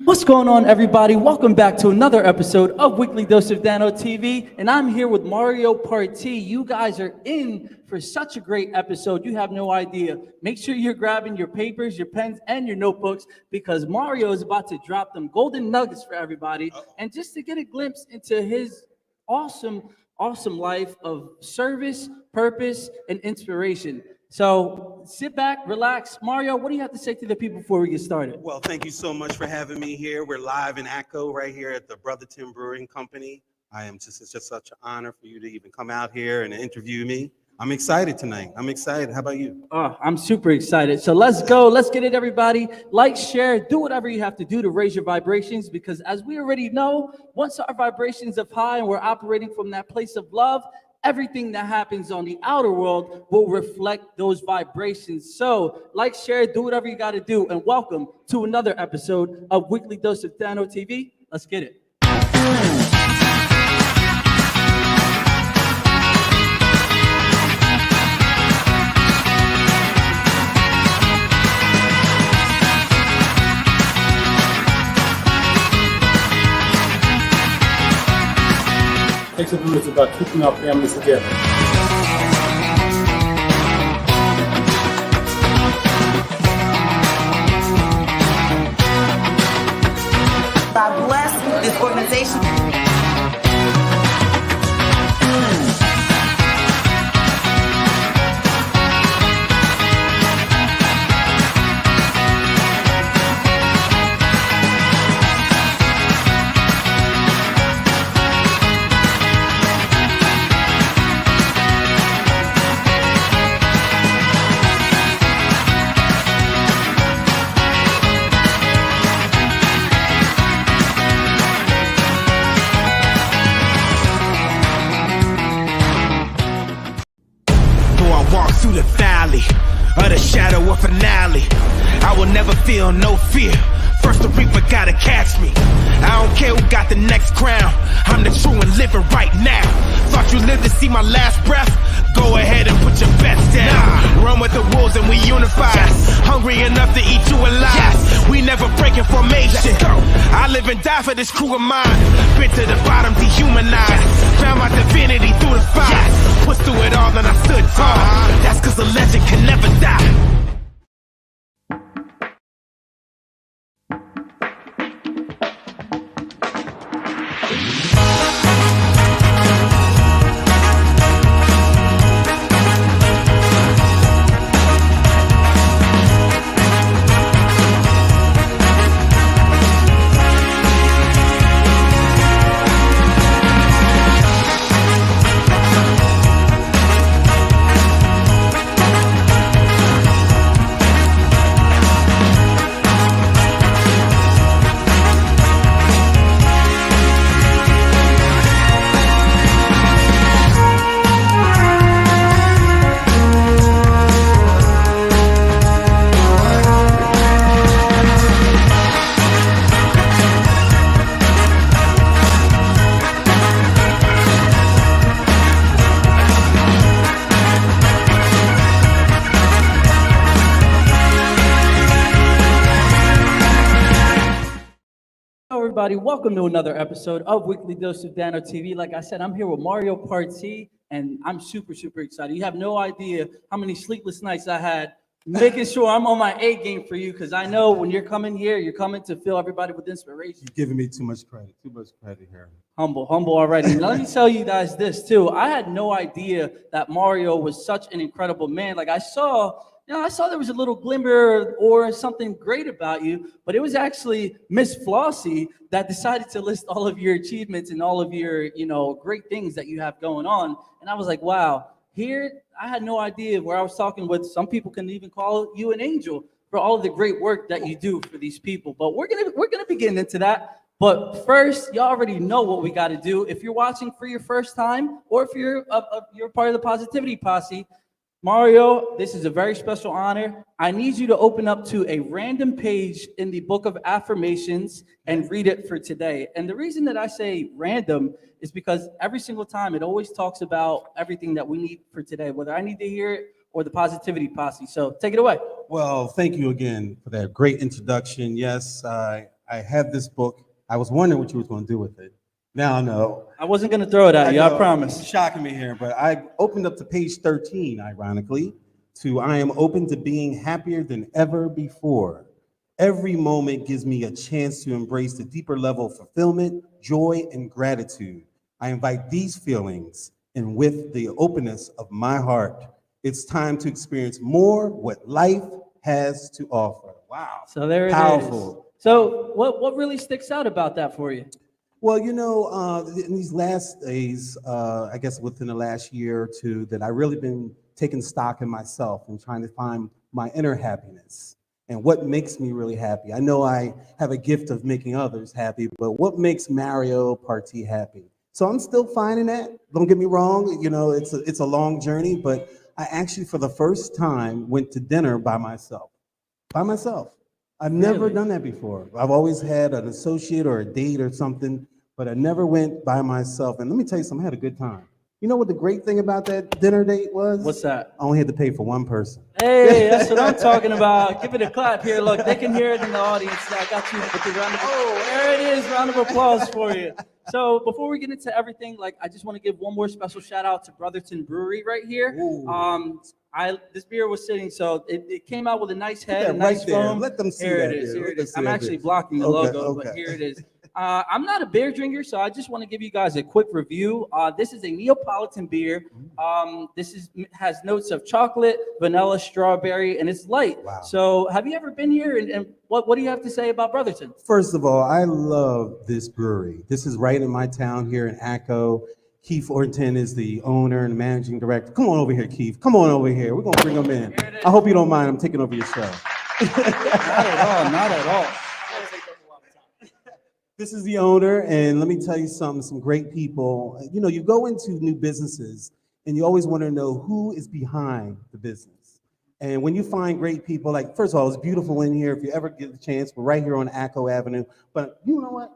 What's going on, everybody? Welcome back to another episode of Weekly Dose of Dano TV, and I'm here with Mario Partee. You guys are in for such a great episode. You have no idea. Make sure you're grabbing your papers, your pens, and your notebooks because Mario is about to drop them golden nuggets for everybody, and just to get a glimpse into his awesome life of service, purpose, and inspiration. So sit back, relax. Mario, what do you have to say to the people before we get started? Well, thank you so much for having me here. We're live in ACO right here at the Brotherton Brewing Company. It's just such an honor for you to even come out here and interview me. I'm excited tonight. I'm excited. How about you? I'm super excited. So let's go. Let's get it, everybody. Like, share, do whatever you have to do to raise your vibrations because as we already know, once our vibrations are high and we're operating from that place of love, everything that happens on the outer world will reflect those vibrations. So, like, share, do whatever you got to do, and welcome to another episode of Weekly Dose of Dano TV. Let's get it. Takes a village about keeping our families together. God bless this organization. The valley of the shadow of finale, I will never feel no fear. First the reaper gotta catch me. I don't care who got the next crown. I'm the true and living right now. Thought you lived to see my last breath? Go ahead and put your bets down. Run with the wolves and we unify. Hungry enough to eat you alive. We never breaking formation. I live and die for this crew of mine. Been to the bottom, dehumanized. Found my divinity through the fire. Pushed through it all and I stood tall. That's cause a legend can never die. Everybody, welcome to another episode of Weekly Dose of Dano TV. Like I said, I'm here with Mario Partee, and I'm super excited. You have no idea how many sleepless nights I had making sure I'm on my A game for you, because I know when you're coming here, you're coming to fill everybody with inspiration. You're giving me too much credit here. Humble already. Now, let me tell you guys this too. I had no idea that Mario was such an incredible man. Like I saw there was a little glimmer or something great about you, but it was actually Miss Flossie that decided to list all of your achievements and all of your, great things that you have going on. And I was like, wow, here, I had no idea where I was talking with. Some people can even call you an angel for all of the great work that you do for these people. But we're gonna be getting into that. But first, you already know what we got to do. If you're watching for your first time, or if you're part of the Positivity Posse, Mario, this is a very special honor. I need you to open up to a random page in the Book of Affirmations and read it for today. And the reason that I say random is because every single time it always talks about everything that we need for today, whether I need to hear it or the Positivity Posse. So take it away. Well, thank you again for that great introduction. Yes, I I have this book. I was wondering what you was going to do with it. Now I know. I wasn't gonna throw it at you, I promise. Shocking me here, but I opened up to page 13, ironically, to I am open to being happier than ever before. Every moment gives me a chance to embrace the deeper level of fulfillment, joy, and gratitude. I invite these feelings, and with the openness of my heart, it's time to experience more what life has to offer. Wow. So there it is. Powerful. So what really sticks out about that for you? Well, in these last days, I guess within the last year or two, that I really been taking stock in myself and trying to find my inner happiness and what makes me really happy. I know I have a gift of making others happy, but what makes Mario Partee happy? So I'm still finding that. Don't get me wrong, it's a long journey, but I actually, for the first time, went to dinner by myself. By myself. I've never done that before. I've always had an associate or a date or something, but I never went by myself. And let me tell you something, I had a good time. You know what the great thing about that dinner date was? What's that? I only had to pay for one person. Hey, that's what I'm talking about. Give it a clap here. Look, they can hear it in the audience. I got you with the round of applause. Oh, there it is. Round of applause for you. So before we get into everything, I just want to give one more special shout out to Brotherton Brewery right here. Ooh. This beer was sitting, so it came out with a nice head, a right nice there. foam. Let them see Here that it is. beer. Here Let it them is. see I'm that actually beer. blocking the logo, but here it is. I'm not a beer drinker, so I just want to give you guys a quick review. This is a Neapolitan beer. This has notes of chocolate, vanilla, strawberry, and it's light. Wow. So have you ever been here, and what do you have to say about Brotherton? First of all, I love this brewery. This is right in my town here in Acco. Keith Orton is the owner and managing director. Come on over here, Keith. Come on over here. We're going to bring him in. I hope you don't mind. I'm taking over your show. Not at all. Not at all. This is the owner, and let me tell you something, some great people. You go into new businesses, and you always want to know who is behind the business. And when you find great people, first of all, it's beautiful in here. If you ever get the chance, we're right here on Acco Avenue. But you know what?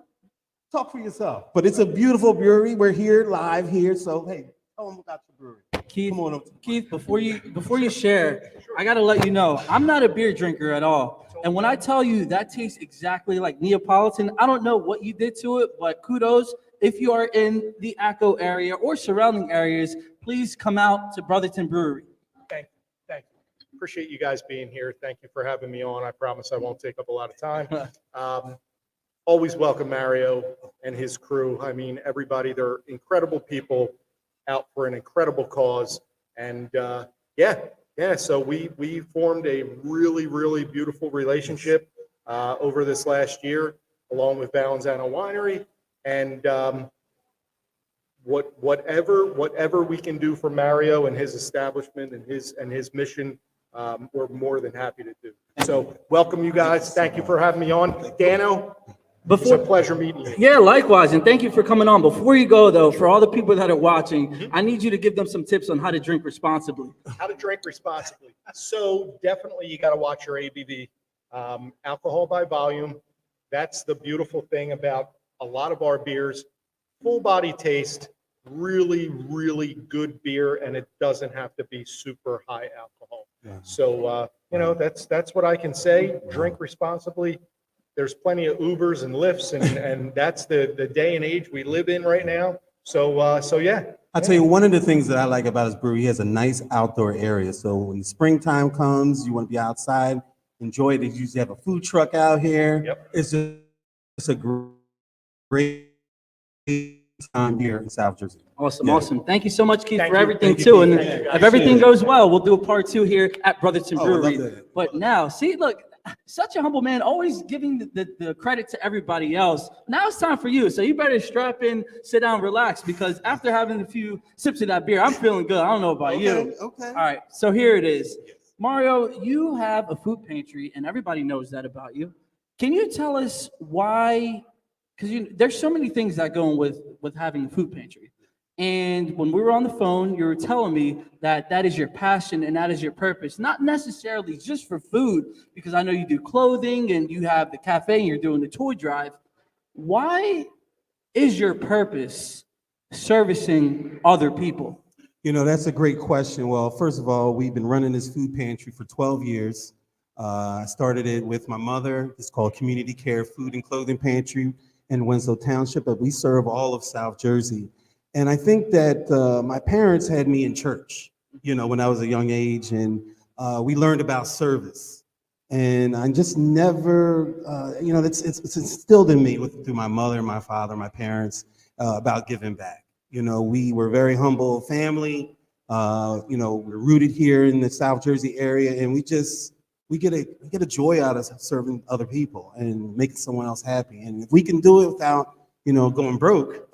Talk for yourself. But it's a beautiful brewery. We're here, live here. So, hey, tell them about your brewery. Keith, Come on up. Keith, before you share, I got to let you know, I'm not a beer drinker at all. And when I tell you that tastes exactly like Neapolitan, I don't know what you did to it, but kudos. If you are in the Acco area or surrounding areas, please come out to Brotherton Brewery. Thank you. Appreciate you guys being here. Thank you for having me on. I promise I won't take up a lot of time. Always welcome Mario and his crew. I mean, everybody, they're incredible people out for an incredible cause. And so we formed a really, really beautiful relationship over this last year, along with Valenzuela Winery. And whatever we can do for Mario and his establishment and his mission, we're more than happy to do. So welcome you guys. Thank you for having me on. Dano, it's a pleasure meeting you. Yeah, likewise, and thank you for coming on. Before you go, though, for all the people that are watching, I need you to give them some tips on how to drink responsibly. How to drink responsibly. So definitely you got to watch your ABV. Alcohol by volume. That's the beautiful thing about a lot of our beers. Full body taste, really, really good beer, and it doesn't have to be super high alcohol. Yeah. So, that's what I can say. Drink responsibly. There's plenty of Ubers and Lyfts, and that's the day and age we live in right now. So yeah. I'll tell you, one of the things that I like about his brewery, he has a nice outdoor area. So when the springtime comes, you want to be outside, enjoy it. They usually have a food truck out here. Yep. It's a great time here in South Jersey. Awesome. Thank you so much, Keith, Thank for you. everything, Thank too. you, And Keith. Thank you, if everything guys. goes well, we'll do a part 2 here at Brotherton I Brewery. love that. But now, see, look, such a humble man, always giving the credit to everybody else. Now it's time for you. So you better strap in, sit down, relax, because after having a few sips of that beer, I'm feeling good. I don't know about you. Okay. All right, so here it is. Mario, you have a food pantry, and everybody knows that about you. Can you tell us why? Because there's so many things that go with having a food pantry. And when we were on the phone, you were telling me that is your passion and that is your purpose, not necessarily just for food, because I know you do clothing and you have the cafe and you're doing the toy drive. Why is your purpose servicing other people? That's a great question. Well, first of all, we've been running this food pantry for 12 years. I started it with my mother. It's called Community Care Food and Clothing Pantry in Winslow Township, but we serve all of South Jersey. And I think that my parents had me in church, when I was a young age, and we learned about service. And I just never, it's instilled in me through my mother, my father, my parents, about giving back. We were a very humble family. We're rooted here in the South Jersey area, and we get a joy out of serving other people and making someone else happy. And if we can do it without, going broke,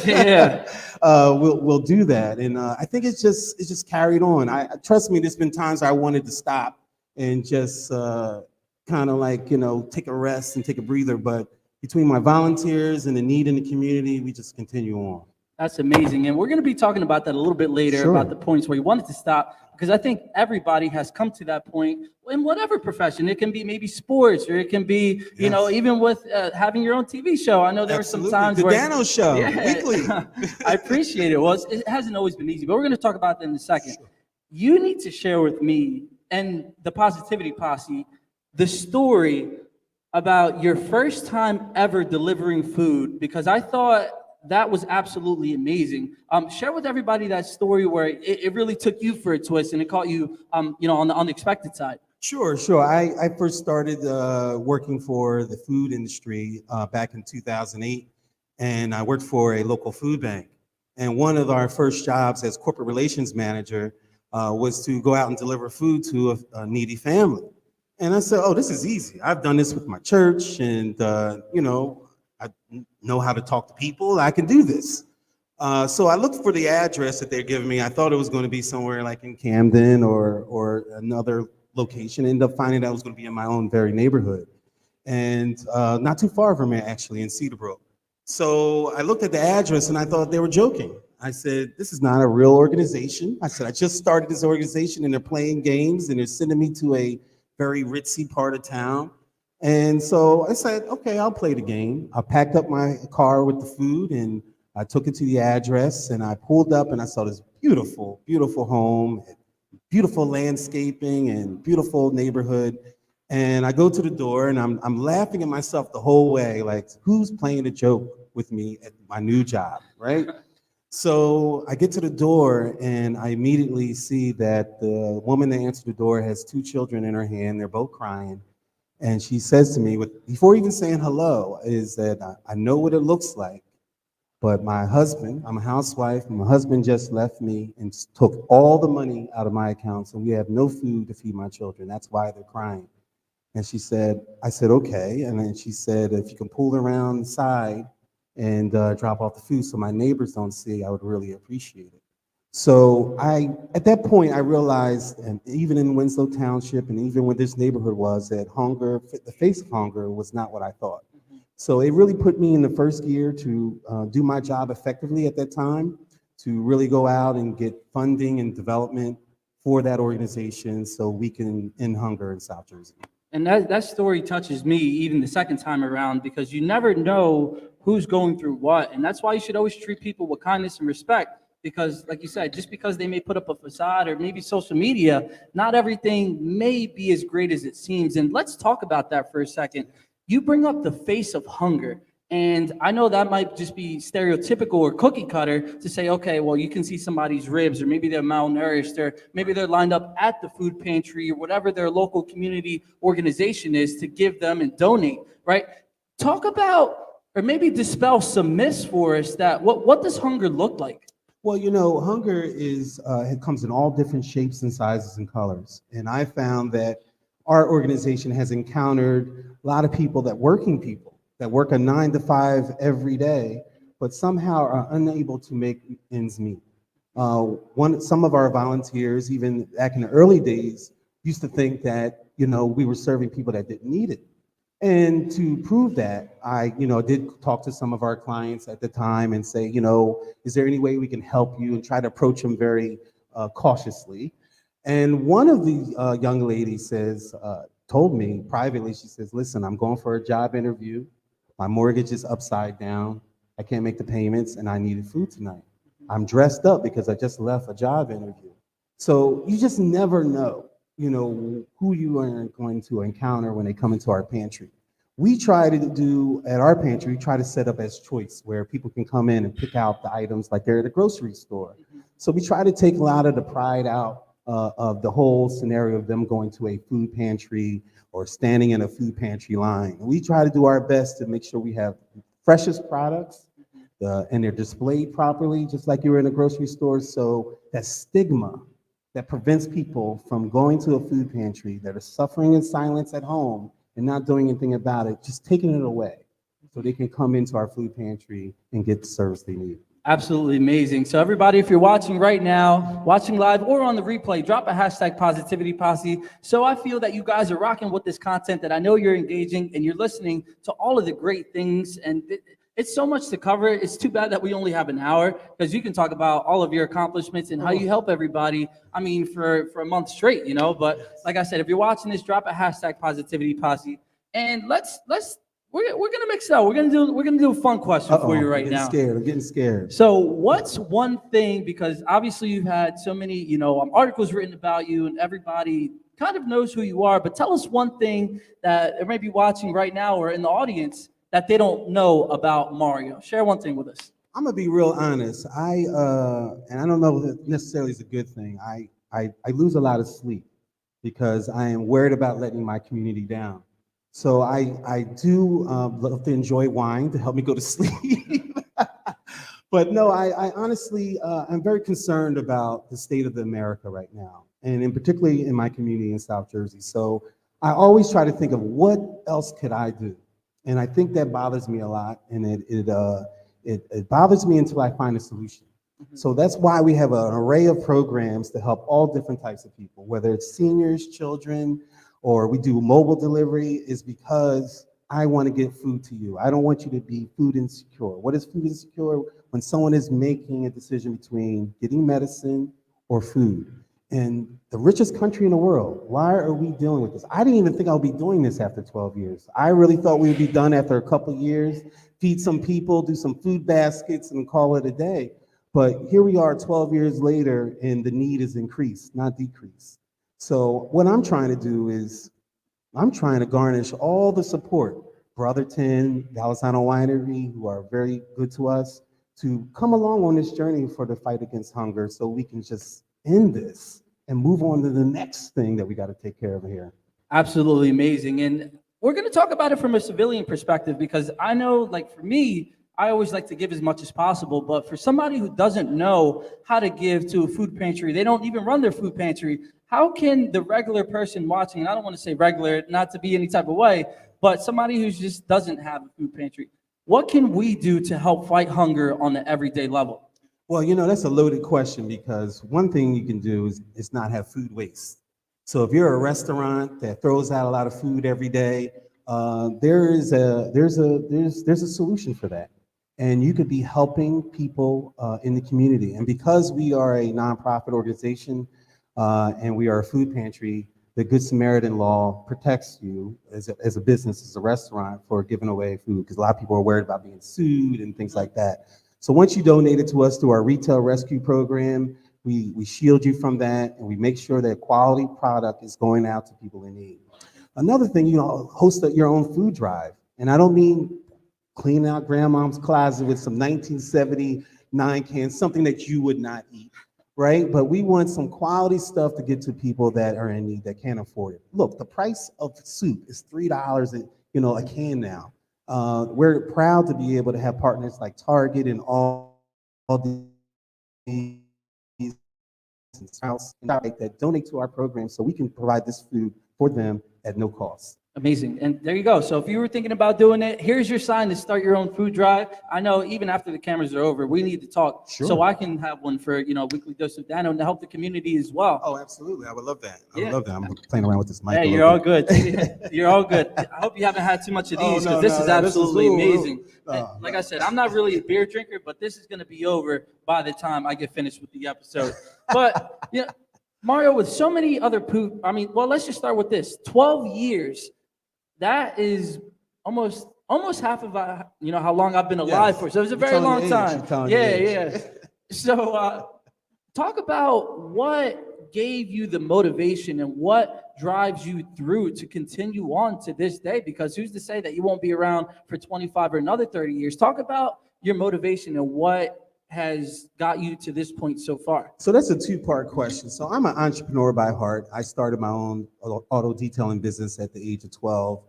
Yeah. we'll do that. And I think it's just carried on. Trust me, there's been times I wanted to stop and just kind of like, take a rest and take a breather. But between my volunteers and the need in the community, we just continue on. That's amazing. And we're going to be talking about that a little bit later, Sure. about the points where you wanted to stop, because I think everybody has come to that point in whatever profession. It can be maybe sports, or it can be, even with having your own TV show. I know there Absolutely. were some times the where Dano Show, weekly. I appreciate it. Well, it hasn't always been easy, but we're going to talk about that in a second. Sure. You need to share with me and the Positivity Posse the story about your first time ever delivering food, because I thought that was absolutely amazing. Share with everybody that story where it really took you for a twist and it caught you, on the unexpected side. Sure. I first started working for the food industry back in 2008, and I worked for a local food bank. And one of our first jobs as corporate relations manager was to go out and deliver food to a needy family. And I said, oh, this is easy. I've done this with my church, and I know how to talk to people. I can do this. So I looked for the address that they're giving me. I thought it was going to be somewhere like in Camden or another location. Ended up finding out it was going to be in my own very neighborhood, and not too far from here, actually, in Cedarbrook. So I looked at the address and I thought they were joking. I said, this is not a real organization. I said, I just started this organization and they're playing games and they're sending me to a very ritzy part of town. And so I said, okay, I'll play the game. I packed up my car with the food and I took it to the address, and I pulled up and I saw this beautiful, beautiful home, beautiful landscaping and beautiful neighborhood. And I go to the door and I'm laughing at myself the whole way, like, who's playing a joke with me at my new job, right? So I get to the door and I immediately see that the woman that answered the door has 2 children in her hand. They're both crying. And she says to me, before even saying hello, is that I know what it looks like, but my husband, I'm a housewife, and my husband just left me and took all the money out of my account, so we have no food to feed my children. That's why they're crying. And I said, okay. And then she said, if you can pull around the side and drop off the food so my neighbors don't see, I would really appreciate it. So at that point, I realized, and even in Winslow Township and even where this neighborhood was, that hunger, the face of hunger, was not what I thought. So it really put me in the first gear to do my job effectively at that time, to really go out and get funding and development for that organization so we can end hunger in South Jersey. And that story touches me even the second time around, because you never know who's going through what. And that's why you should always treat people with kindness and respect. Because like you said, just because they may put up a facade or maybe social media, not everything may be as great as it seems. And let's talk about that for a second. You bring up the face of hunger. And I know that might just be stereotypical or cookie cutter to say, okay, well, you can see somebody's ribs, or maybe they're malnourished, or maybe they're lined up at the food pantry or whatever their local community organization is to give them and donate, right? Talk about, or maybe dispel some myths for us that what does hunger look like? Well, hunger it comes in all different shapes and sizes and colors. And I found that our organization has encountered a lot of people that work a 9 to 5 every day, but somehow are unable to make ends meet. Some of our volunteers, even back in the early days, used to think that, we were serving people that didn't need it. And to prove that, I, did talk to some of our clients at the time and say, is there any way we can help you, and try to approach them very cautiously. And one of the young ladies told me privately, she says, listen, I'm going for a job interview. My mortgage is upside down. I can't make the payments and I needed food tonight. I'm dressed up because I just left a job interview. So you just never know. who you are going to encounter when they come into our pantry. We try to do at our pantry, we try to set up as choice where people can come in and pick out the items like they're at a grocery store. So we try to take a lot of the pride out of the whole scenario of them going to a food pantry or standing in a food pantry line. We try to do our best to make sure we have freshest products and they're displayed properly, just like you were in a grocery store. So that stigma that prevents people from going to a food pantry that are suffering in silence at home and not doing anything about it, just taking it away so they can come into our food pantry and get the service they need. Absolutely amazing. So everybody, if you're watching right now, watching live or on the replay, drop a hashtag Positivity Posse. So I feel that you guys are rocking with this content, that I know you're engaging and you're listening to all of the great things. And it's so much to cover. It's too bad that we only have an hour, because you can talk about all of your accomplishments and how you help everybody. I mean, for a month straight, you know. But like I said, if you're watching this, drop a hashtag Positivity Posse, and we're gonna mix it up. We're gonna do a fun question for you right now. I'm getting scared. So what's one thing, because obviously you've had so many, articles written about you and everybody kind of knows who you are, but tell us one thing that they may be watching right now or in the audience that they don't know about Mario. Share one thing with us. I'm gonna be real honest. And I don't know if it necessarily is a good thing. I lose a lot of sleep because I am worried about letting my community down. So I do love to enjoy wine to help me go to sleep. But no, I honestly, I'm very concerned about the state of America right now, and in particularly in my community in South Jersey. So I always try to think of what else could I do? And I think that bothers me a lot, and it bothers me until I find a solution. So that's why we have an array of programs to help all different types of people, whether it's seniors, children, or we do mobile delivery, is because I want to get food to you. I don't want you to be food insecure. What is food insecure? When someone is making a decision between getting medicine or food. And the richest country in the world, why are we dealing with this? I didn't even think I would be doing this after 12 years. I really thought we would be done after a couple of years, feed some people, do some food baskets, and call it a day. But here we are 12 years later, and the need is increased, not decreased. So what I'm trying to do is I'm trying to garnish all the support, Brotherton, Gallisano Winery, who are very good to us, to come along on this journey for the fight against hunger so we can just end this and move on to the next thing that we got to take care of here. Absolutely amazing. And we're going to talk about it from a civilian perspective, because I know, like, for me, I always like to give as much as possible, but for somebody who doesn't know how to give to a food pantry, they don't even run their food pantry, how can the regular person watching, and I don't want to say regular, not to be any type of way, but somebody who just doesn't have a food pantry, what can we do to help fight hunger on the everyday level? Well, that's a loaded question, because one thing you can do is not have food waste. So if you're a restaurant that throws out a lot of food every day, there's a solution for that. And you could be helping people in the community. And because we are a nonprofit organization and we are a food pantry, the Good Samaritan law protects you as a business, as a restaurant, for giving away food, because a lot of people are worried about being sued and things like that. So once you donate it to us through our retail rescue program, we shield you from that, and we make sure that quality product is going out to people in need. Another thing, host your own food drive. And I don't mean clean out grandma's closet with some 1979 cans, something that you would not eat, right? But we want some quality stuff to get to people that are in need, that can't afford it. Look, the price of soup is $3 a can now. We're proud to be able to have partners like Target and all these house that donate to our program so we can provide this food for them at no cost. Amazing. And there you go. So if you were thinking about doing it, here's your sign to start your own food drive. I know even after the cameras are over, we need to talk. Sure. So I can have one for, Weekly Dose of Dano, to help the community as well. Oh, absolutely. I would love that. I Yeah. would love that. I'm playing around with this mic. Hey, you're all good. You're all good. I hope you haven't had too much of these, because this is absolutely amazing. Like I said, I'm not really a beer drinker, but this is going to be over by the time I get finished with the episode. But, Mario, with so many other let's just start with this. 12 years. That is almost half of how long I've been alive for. So it's a very long time. Yeah. So talk about what gave you the motivation and what drives you through to continue on to this day? Because who's to say that you won't be around for 25 or another 30 years? Talk about your motivation and what has got you to this point so far. So that's a two-part question. So I'm an entrepreneur by heart. I started my own auto detailing business at the age of 12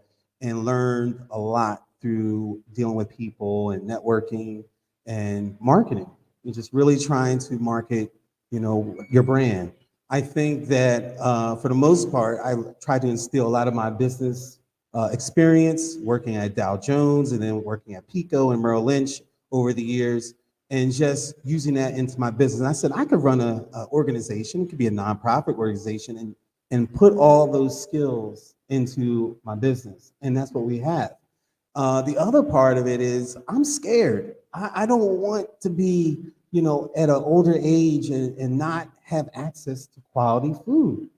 and learned a lot through dealing with people and networking and marketing. And just really trying to market, your brand. I think that for the most part, I try to instill a lot of my business experience working at Dow Jones and then working at Pico and Merrill Lynch over the years, and just using that into my business. And I said I could run a organization, it could be a nonprofit organization, and put all those skills into my business. And that's what we have. The other part of it is I'm scared. I don't want to be, at an older age and not have access to quality food.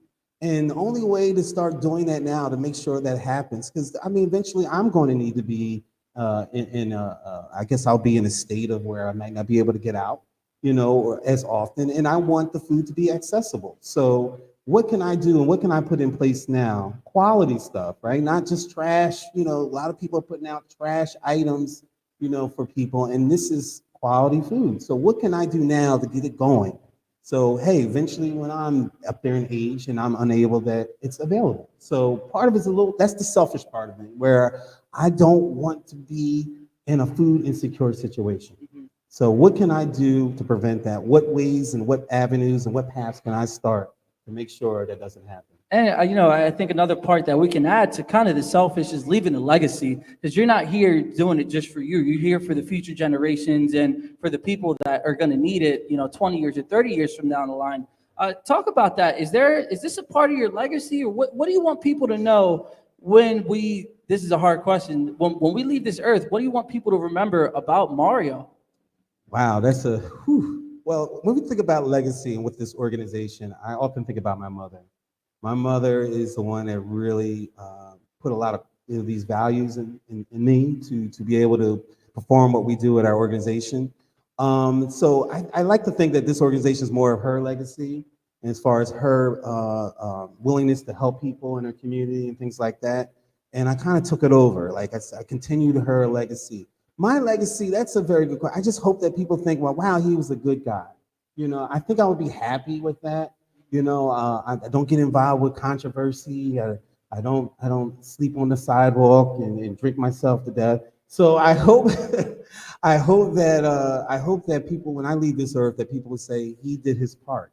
And the only way to start doing that now to make sure that happens, because eventually I'm going to need to be I guess I'll be in a state of where I might not be able to get out, or as often. And I want the food to be accessible. So what can I do and what can I put in place now? Quality stuff, right? Not just trash. A lot of people are putting out trash items, for people, and this is quality food. So what can I do now to get it going? So, hey, eventually when I'm up there in age and I'm unable, that it's available. So part of it's that's the selfish part of me, where I don't want to be in a food insecure situation. So what can I do to prevent that? What ways and what avenues and what paths can I start to make sure that doesn't happen? And, I think another part that we can add to kind of the selfish is leaving a legacy, because you're not here doing it just for you. You're here for the future generations and for the people that are going to need it, 20 years or 30 years from down the line. Talk about that. Is this a part of your legacy, or what do you want people to know this is a hard question, when we leave this earth, what do you want people to remember about Mario? Wow, that's well, when we think about legacy and with this organization, I often think about my mother. My mother is the one that really put a lot of these values in me to be able to perform what we do at our organization. So I like to think that this organization is more of her legacy, as far as her willingness to help people in her community and things like that. And I kind of took it over. Like I continued her legacy. My legacy, that's a very good question. I just hope that people think, well, wow, he was a good guy. I think I would be happy with that. I don't get involved with controversy. I don't sleep on the sidewalk and drink myself to death. So I hope that people, when I leave this earth, that people will say he did his part.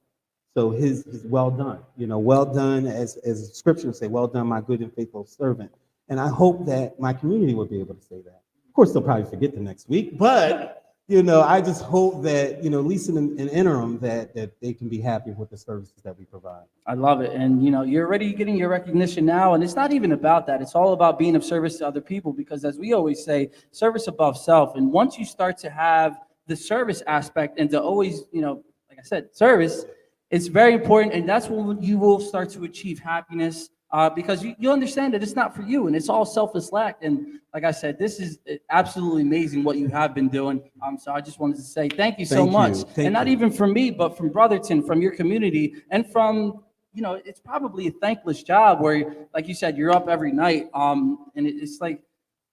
So his well done. Well done, as scripture say, well done, my good and faithful servant. And I hope that my community will be able to say that. Of course, they'll probably forget the next week, but I just hope that, at least in an interim, that they can be happy with the services that we provide. I love it. And, you're already getting your recognition now. And it's not even about that. It's all about being of service to other people, because as we always say, service above self. And once you start to have the service aspect and to always, like I said, service, it's very important. And that's when you will start to achieve happiness. Because you understand that it's not for you and it's all selfless act. And like I said, this is absolutely amazing what you have been doing. So I just wanted to say thank you so much. And not even from me, but from Brotherton, from your community, and from, it's probably a thankless job where, like you said, you're up every night. And it's like,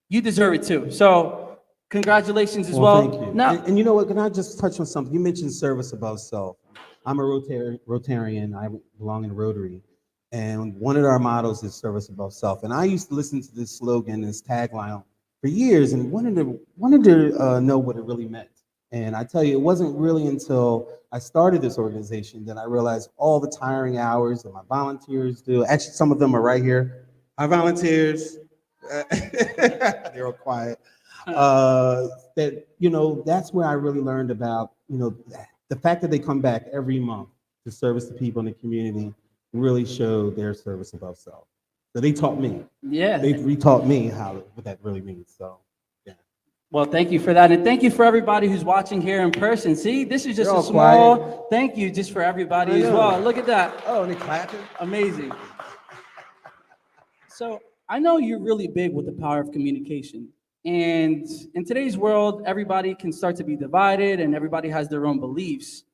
you deserve it too. So congratulations as well. Thank you. Now, and you know what, can I just touch on something? You mentioned service above self. I'm a Rotarian. I belong in Rotary. And one of our mottos is service above self. And I used to listen to this slogan, this tagline for years, and wanted to know what it really meant. And I tell you, it wasn't really until I started this organization that I realized all the tiring hours that my volunteers do. Actually, some of them are right here. Our volunteers, they're all quiet. That's where I really learned about, the fact that they come back every month to service the people in the community really showed their service above self. So they taught me. Yeah. They retaught me what that really means. So, yeah. Well, thank you for that. And thank you for everybody who's watching here in person. See, this is just a small thank you just for everybody as well. Look at that. Oh, and they clapping. Amazing. So I know you're really big with the power of communication. And in today's world, everybody can start to be divided and everybody has their own beliefs.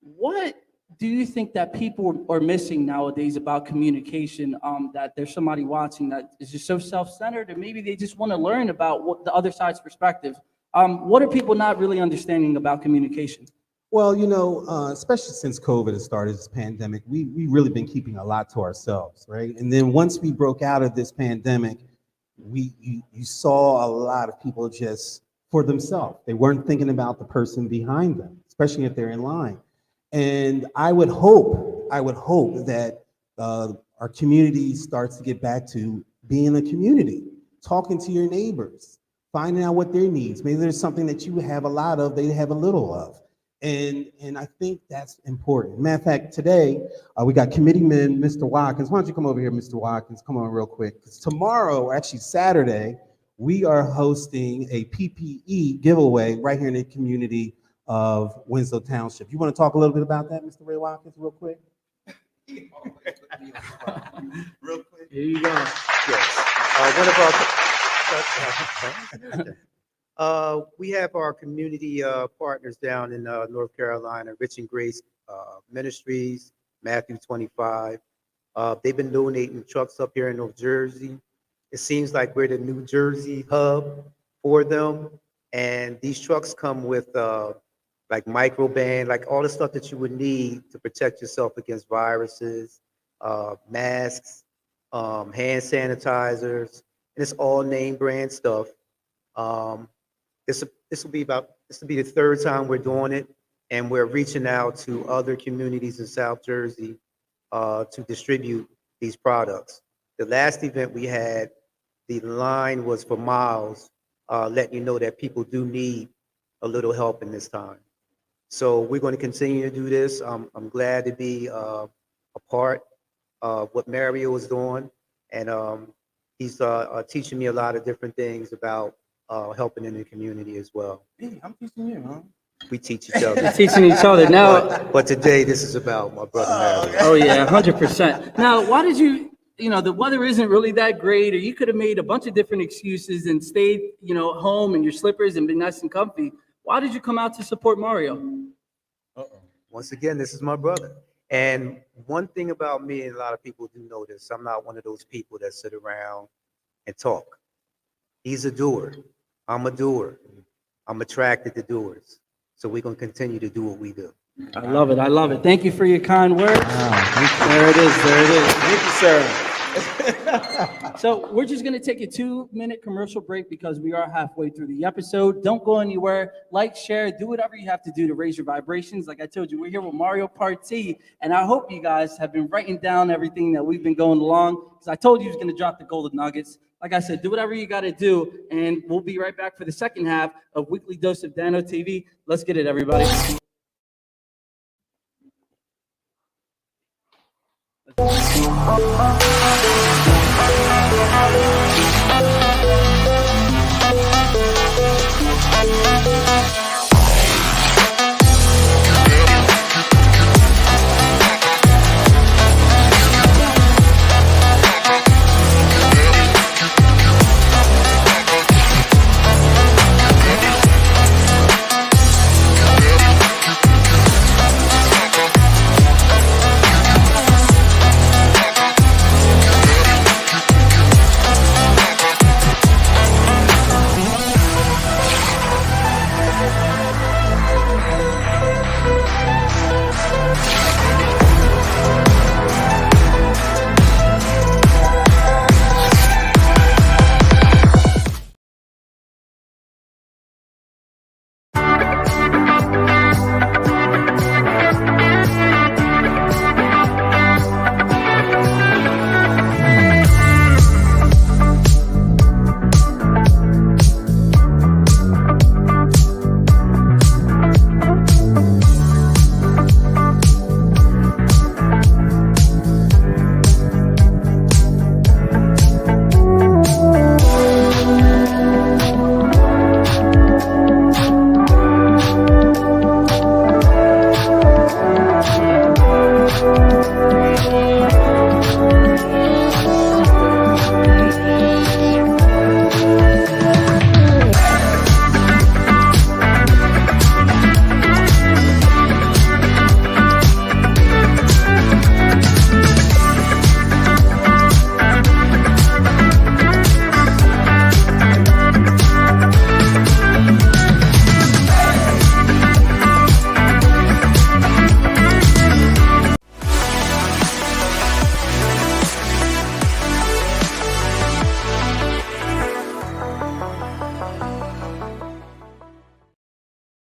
What do you think that people are missing nowadays about communication? That there's somebody watching that is just so self-centered, and maybe they just want to learn about what the other side's perspective. What are people not really understanding about communication? Well, especially since COVID has started, this pandemic, we really been keeping a lot to ourselves, right? And then once we broke out of this pandemic, you saw a lot of people just for themselves. They weren't thinking about the person behind them, especially if they're in line. And I would hope that our community starts to get back to being a community, talking to your neighbors, finding out what their needs. Maybe there's something that you have a lot of, they have a little of. And I think that's important. Matter of fact, today we got committeeman Mr. Watkins. Why don't you come over here, Mr. Watkins? Come on real quick. Because tomorrow, or actually Saturday, we are hosting a PPE giveaway right here in the community of Winslow Township. You want to talk a little bit about that, Mr. Ray Watkins, real quick? Real quick. Here you go. Yes. We have our community partners down in North Carolina, Rich and Grace Ministries, Matthew 25. They've been donating trucks up here in New Jersey. It seems like we're the New Jersey hub for them. And these trucks come with like microband, like all the stuff that you would need to protect yourself against viruses, masks, hand sanitizers, and it's all name brand stuff. This will be the third time we're doing it, and we're reaching out to other communities in South Jersey to distribute these products. The last event we had, the line was for miles, letting you know that people do need a little help in this time. So we're going to continue to do this. I'm glad to be a part of what Mario is doing, and he's teaching me a lot of different things about helping in the community as well. Hey, I'm teaching you, huh? We teach each other. We're teaching each other now. But today, this is about my brother Mario. Oh yeah, 100%. Now, why did the weather isn't really that great, or you could have made a bunch of different excuses and stayed, home in your slippers and been nice and comfy. Why did you come out to support Mario? Once again, this is my brother. And one thing about me, and a lot of people do know this, I'm not one of those people that sit around and talk. He's a doer. I'm a doer. I'm attracted to doers. So we're going to continue to do what we do. I love it. I love it. Thank you for your kind words. There it is. There it is. Thank you, sir. So we're just going to take a 2-minute commercial break because we are halfway through the episode. Don't go anywhere. Like, share, do whatever you have to do to raise your vibrations. Like I told you, we're here with Mario Partee, and I hope you guys have been writing down everything that we've been going along, because I told you he was going to drop the golden nuggets. Like I said, do whatever you got to do, and we'll be right back for the second half of Weekly Dose of Dano TV. Let's get it, everybody.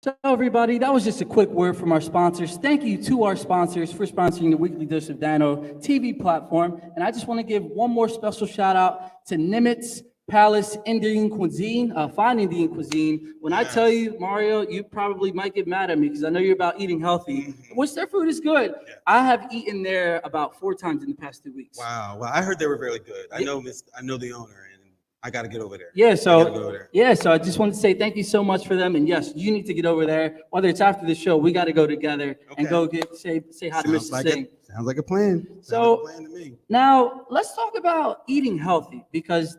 So everybody, that was just a quick word from our sponsors. Thank you to our sponsors for sponsoring the Weekly Dish of Dano TV platform. And I just want to give one more special shout out to Nimitz Palace Indian Cuisine, fine Indian cuisine. When I tell you, Mario, you probably might get mad at me because I know you're about eating healthy, which their food is good. Yeah. I have eaten there about 4 times in the past 2 weeks. Wow. Well, I heard they were really good. I know the owner, and I got to get over there. Yeah, I gotta go over there. so I just wanted to say thank you so much for them. And yes, you need to get over there. Whether it's after the show, we got to go together and go say hi to Mr. Singh. Sounds like a plan. So- Sounds like a plan to me. Now, let's talk about eating healthy because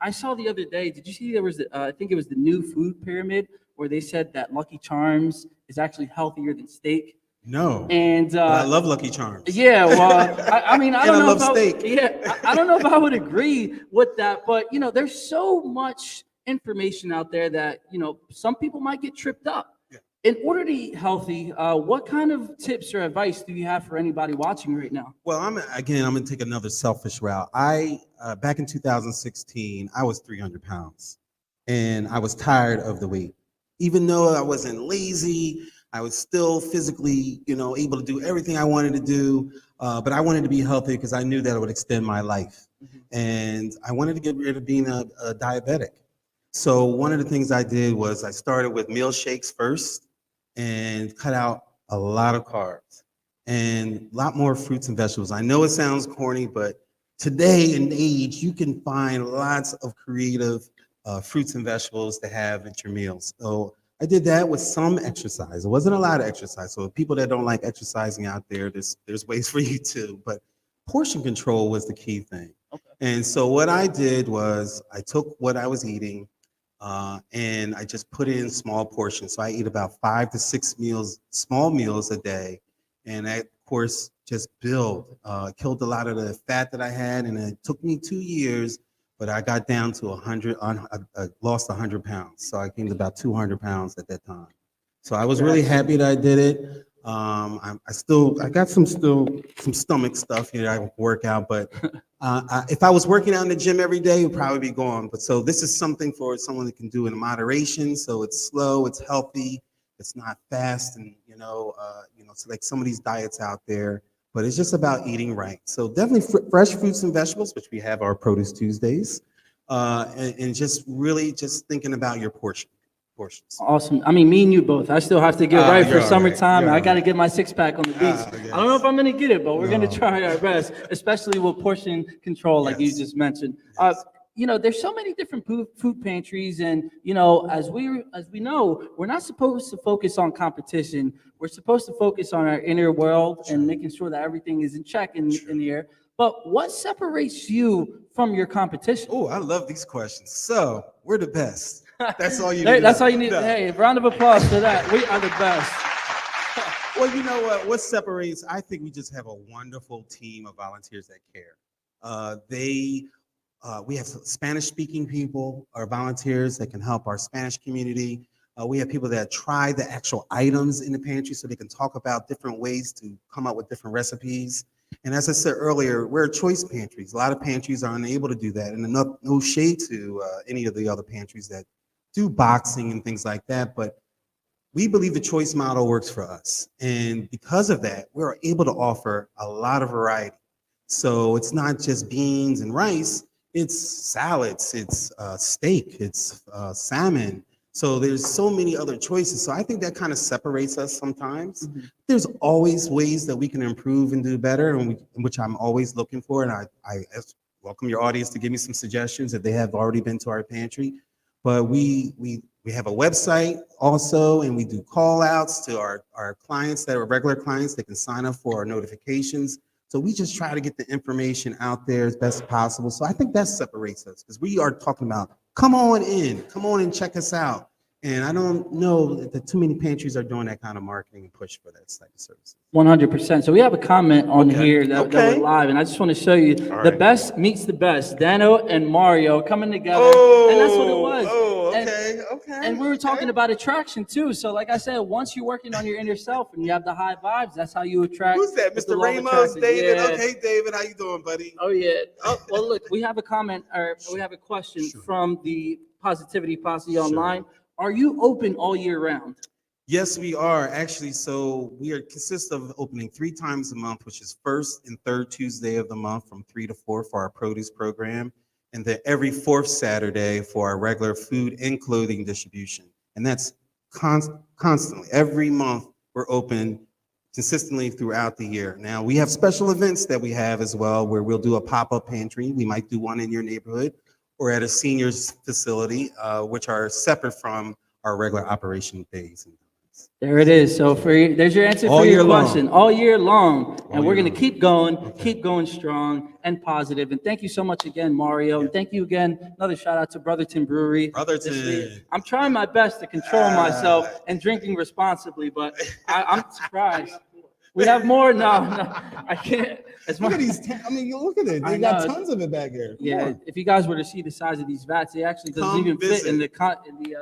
I saw the other day, did you see there was, I think it was the new food pyramid where they said that Lucky Charms is actually healthier than steak. No. And But I love Lucky Charms. yeah, well, I mean, I And don't I know love if steak. I don't know if I would agree with that, but there's so much information out there that, some people might get tripped up. Yeah. In order to eat healthy, what kind of tips or advice do you have for anybody watching right now? Well, I'm going to take another selfish route. Back in 2016, I was 300 pounds and I was tired of the weight. Even though I wasn't lazy, I was still physically, able to do everything I wanted to do. But I wanted to be healthy because I knew that it would extend my life. And I wanted to get rid of being a diabetic. So one of the things I did was I started with meal shakes first and cut out a lot of carbs and a lot more fruits and vegetables. I know it sounds corny, but today in age, you can find lots of creative fruits and vegetables to have at your meals. So I did that with some exercise. It wasn't a lot of exercise. So people that don't like exercising out there, there's ways for you too. But portion control was the key thing. Okay. And so what I did was I took what I was eating and I just put it in small portions. So I eat about 5 to 6 meals, small meals a day. And I, of course, just killed a lot of the fat that I had. And it took me 2 years, but I got down to 100, I lost 100 pounds. So I came to about 200 pounds at that time. So I was really happy that I did it. I got some stomach stuff here I can work out, but if I was working out in the gym every day, it would probably be gone. But so this is something for someone that can do in moderation. So it's slow, it's healthy, it's not fast, and it's like some of these diets out there. But it's just about eating right. So definitely fresh fruits and vegetables, which we have our Produce Tuesdays, and just really just thinking about your portions. Awesome. I mean, me and you both. I still have to get right for you're all summertime. right. I got to get my 6-pack on the beach. Yes. I don't know if I'm going to get it, but we're going to try our best, especially with portion control, like you Yes. just mentioned. Yes. There's so many different food pantries, and as we know, we're not supposed to focus on competition. We're supposed to focus on our inner world and making sure that everything is in check in the air. But what separates you from your competition? Oh, I love these questions. So we're the best. That's all you need. That's all you need. No. Hey, round of applause for that. We are the best. Well, you know what? What separates? I think we just have a wonderful team of volunteers that care. We have Spanish-speaking people, our volunteers that can help our Spanish community. We have people that try the actual items in the pantry so they can talk about different ways to come up with different recipes. And as I said earlier, we're choice pantries. A lot of pantries are unable to do that, and no shade to any of the other pantries that do boxing and things like that. But we believe the choice model works for us. And because of that, we're able to offer a lot of variety. So it's not just beans and rice, it's salads, it's steak, it's salmon. So there's so many other choices. So I think that kind of separates us sometimes. Mm-hmm. There's always ways that we can improve and do better, and which I'm always looking for. And I welcome your audience to give me some suggestions if they have already been to our pantry. But we have a website also, and we do call outs to our clients that are regular clients. They can sign up for our notifications. So we just try to get the information out there as best possible. So I think that separates us, because we are talking about, come on and check us out. And I don't know that too many pantries are doing that kind of marketing and push for that type of service. 100%. So we have a comment on here that we're live, and I just want to show you the best meets the best. Dano and Mario coming together, and that's what it was. And we were talking about attraction too. So like I said, once you're working on your inner self and you have the high vibes, that's how you attract. Who's that? with the Mr. law of Ramos, attraction. David? Yeah. Okay, David, how you doing, buddy? Oh yeah. Oh, well, look, we have a comment, or we have a question from the Positivity Posse online. Are you open all year round? Yes, we are actually. So we are consist of opening 3 times a month, which is first and third Tuesday of the month from 3 to 4 for our produce program, and then every 4th Saturday for our regular food and clothing distribution. And that's constantly every month we're open consistently throughout the year. Now we have special events that we have as well, where we'll do a pop-up pantry. We might do one in your neighborhood or at a seniors facility, which are separate from our regular operation days. There it is. So there's your answer All for your year long. question. All year long. And All we're year going to long. keep going strong and positive. And thank you so much again, Mario. And thank you again. Another shout out to Brotherton Brewery. Brotherton. I'm trying my best to control myself and drinking responsibly, but I'm surprised. We have more? No, I can't. Look at these. Look at it. I They got know. tons of it back there. Come Yeah, on. if you guys were to see the size of these vats, it actually doesn't Come even fit in visit.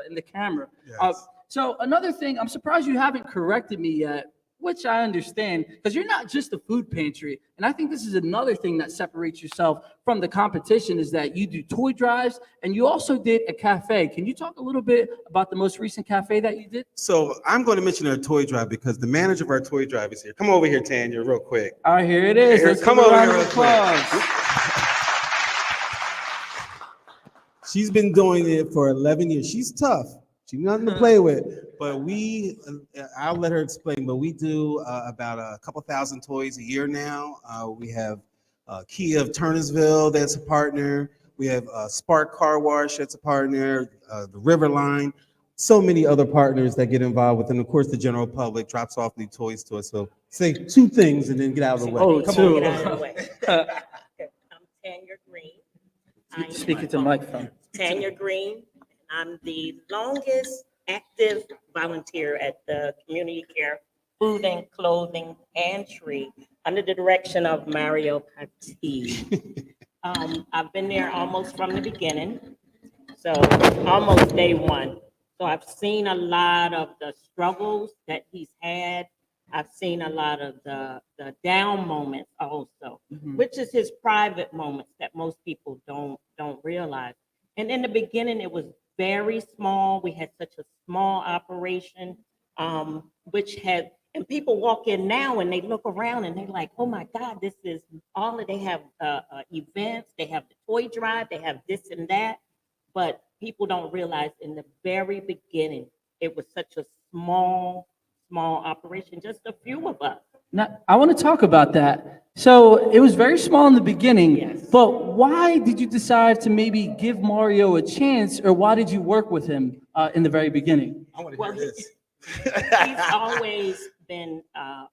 in the camera. Yes. So another thing, I'm surprised you haven't corrected me yet, which I understand, because you're not just a food pantry. And I think this is another thing that separates yourself from the competition, is that you do toy drives and you also did a cafe. Can you talk a little bit about the most recent cafe that you did? So I'm going to mention our toy drive because the manager of our toy drive is here. Come over here, Tanya, real quick. All right, here it is. Here, Let's come give a over round here of real quick. applause. She's been doing it for 11 years. She's tough. She's nothing to play with. But I'll let her explain, but we do about a couple thousand toys a year now. We have Kia of Turnersville that's a partner. We have Spark Car Wash that's a partner, the River Line. So many other partners that get involved with, and of course the general public drops off new toys to us. So say 2 things and then get out of the way. Oh, Come two. on. Get out of the way. I'm Tanya Green. I am Speaking to the microphone. Tanya Green. I'm the longest active volunteer at the Community Care Food and Clothing Pantry under the direction of Mario Partee. I've been there almost from the beginning, so almost day one. So I've seen a lot of the struggles that he's had. I've seen a lot of the down moments also, which is his private moments that most people don't realize. And in the beginning, it was very small. We had such a small operation, which had, and people walk in now and they look around and they're like, oh my God, this is all they have events, they have the toy drive, they have this and that. But people don't realize in the very beginning, it was such a small operation, just a few of us. Now, I want to talk about that. So it was very small in the beginning, Yes. but why did you decide to maybe give Mario a chance, or why did you work with him in the very beginning? I want to Well, hear this. He's always been a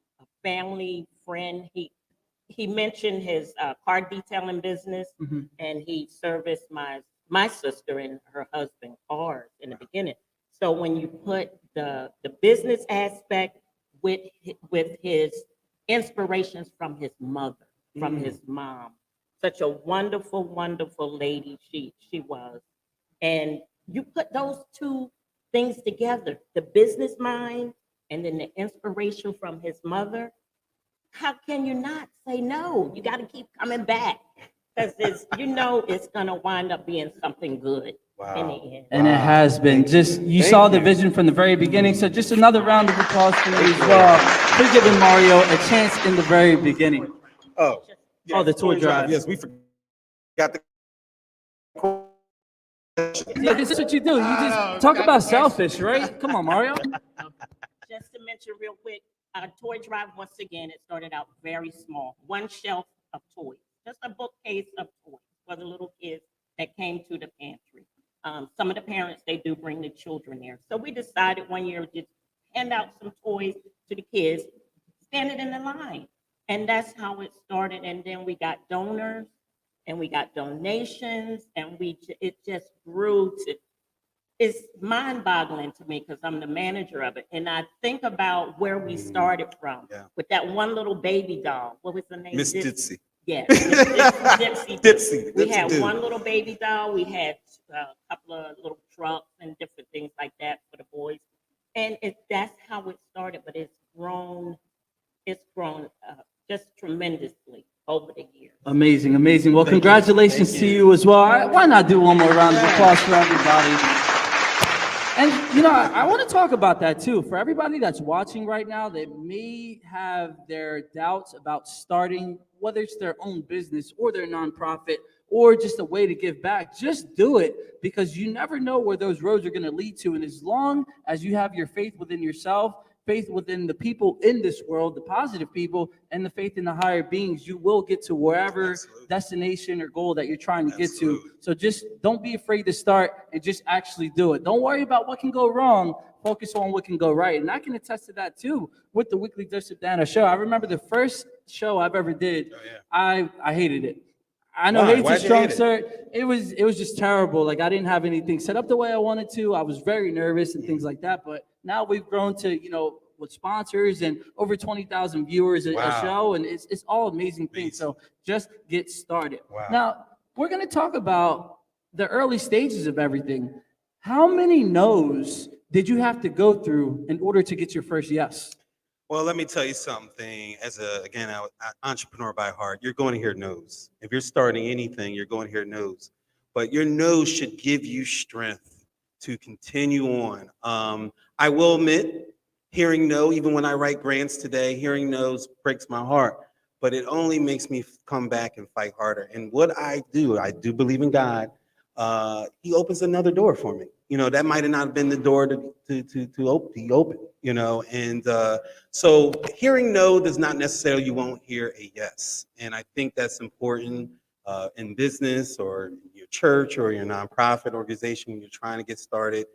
family friend. He mentioned his car detailing business, Mhm. and he serviced my sister and her husband cars in the beginning. So when you put the business aspect with his inspirations from his mother, from his mom, such a wonderful, wonderful lady she was, and you put those two things together, the business mind and then the inspiration from his mother, how can you not say no? You got to keep coming back, because it's going to wind up being something good in the end. And it has been. Just you saw the vision from the very beginning. So just another round of applause for me as well for giving Mario a chance in the very beginning. Oh, Oh, the toy drive. Yes, we forgot the. Yeah, this is what you do. You just talk about selfish, right? Come on, Mario. Just to mention real quick, our toy drive, once again, it started out very small. One shelf of toys, just a bookcase of toys for the little kids that came to the pantry. Some of the parents, they do bring the children there. So we decided one year to just hand out some toys to the kids, standing in the line. And that's how it started. And then we got donors and we got donations, and it just grew to, it's mind-boggling to me because I'm the manager of it. And I think about where we started from with that one little baby doll. What was the name? Miss Ditsy. Yes, Dipsy. Dipsy. We Dipsy had Doo. one little baby doll. We had a couple of little trucks and different things like that for the boys. And that's how it started, but it's grown just tremendously over the years. Amazing, amazing. Well, congratulations to you as well. Why not do one more round of applause for everybody? And you know, I want to talk about that too. For everybody that's watching right now that may have their doubts about starting, whether it's their own business or their nonprofit or just a way to give back, just do it because you never know where those roads are going to lead to. And as long as you have your faith within yourself, faith within the people in this world, the positive people, and the faith in the higher beings, you will get to wherever Absolutely. destination or goal that you're trying to get to. Absolutely. So just don't be afraid to start and just actually do it. Don't worry about what can go wrong. Focus on what can go right. And I can attest to that too with the weekly Dose of Dianne show. I remember the first show I've ever did. Oh, yeah. I hated it. I know Why? hate's a Why'd you strong hate it? start. It was just terrible. Like I didn't have anything set up the way I wanted to. I was very nervous and things like that. But now we've grown to, you know, with sponsors and over 20,000 viewers a Wow. show, and it's all amazing things. So just get started. Wow. Now we're going to talk about the early stages of everything. How many no's did you have to go through in order to get your first yes? Well, let me tell you something. As an entrepreneur by heart, you're going to hear no's. If you're starting anything, you're going to hear no's. But your no's should give you strength to continue on. I will admit, hearing no, even when I write grants today, hearing no's breaks my heart. But it only makes me come back and fight harder. And what I do believe in God. He opens another door for me. You know, that might have not been the door to open, you know. And so hearing no does not necessarily you won't hear a yes. And I think that's important in business or your church or your nonprofit organization when you're trying to get started.